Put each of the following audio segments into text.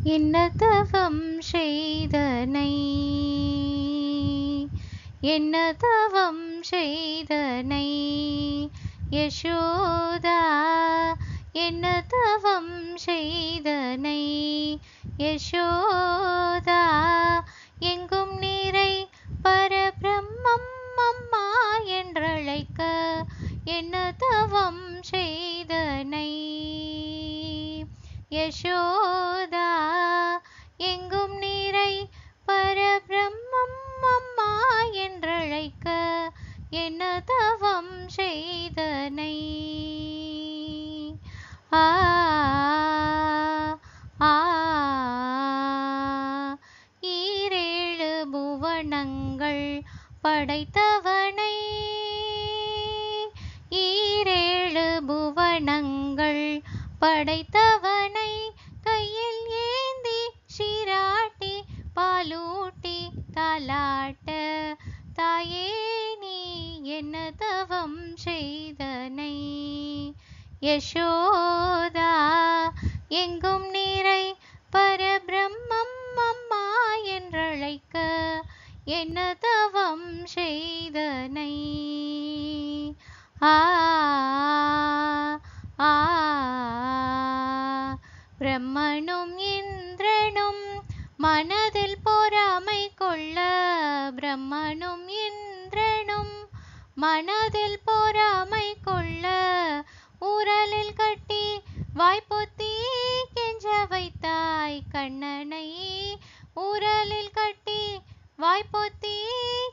என்ன தவம் செய்தனை, என்ன தவம் செய்தனை யசோதா, என்ன தவம் செய்தனை யசோதா. எங்கும் நீரை பரபிரம்மம் அம்மா என்றழைக்க என்ன தவம் செய்தனை யசோதா. எங்கும் நீரை பரபிரம்மம் அம்மா என்றழைக்க என்ன தவம் செய்தனை. ஆ ஆ ஈரேழு புவனங்கள் படைத்தவனை, ஈரேழு புவனங்கள் படைத்தவனை கையில் ஏந்தி சீராட்டி பாலூட்டி தாலாட்ட தாயே நீ என்ன தவம் செய்தனை யசோதா. எங்கும் நீரை பரபிரம்மம் அம்மா என்றழைக்க என்ன தவம் செய்தனை. ஆ ஆ பிரம்மனும் இந்திரனும் மனதில் பொறாமை கொள்ள, பிரம்மனும் இந்திரனும் மனதில் பொறாமை கொள்ள ஊரலில் கட்டி வாய்ப்பொத்தி கெஞ்ச வைத்தாய் கண்ணனை, ஊரலில் கட்டி வாய்ப்பொத்தி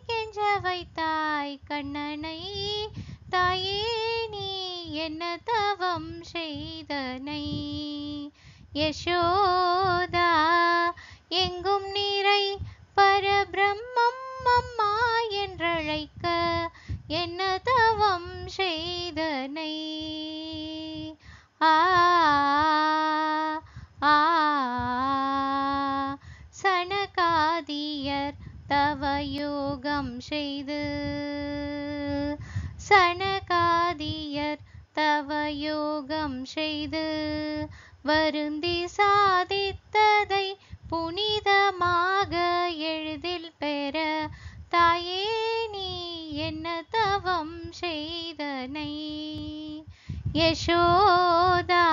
கெஞ்ச வைத்தாய் கண்ணனை தாயே நீ என்ன தவம் செய்தனை யசோதா. எங்கும் நீரை பரபிரம்மம் அம்மா என்றழைக்க என்ன தவம் செய்தனை. ஆ ஆ சனகாதியர் தவயோகம் செய்து, சனகாதியர் தவயோகம் செய்து வருந்தி சாதித்ததை புனிதமாக எளிதில் பெற தாயே நீ என்ன தவம் செய்தனை யசோதா.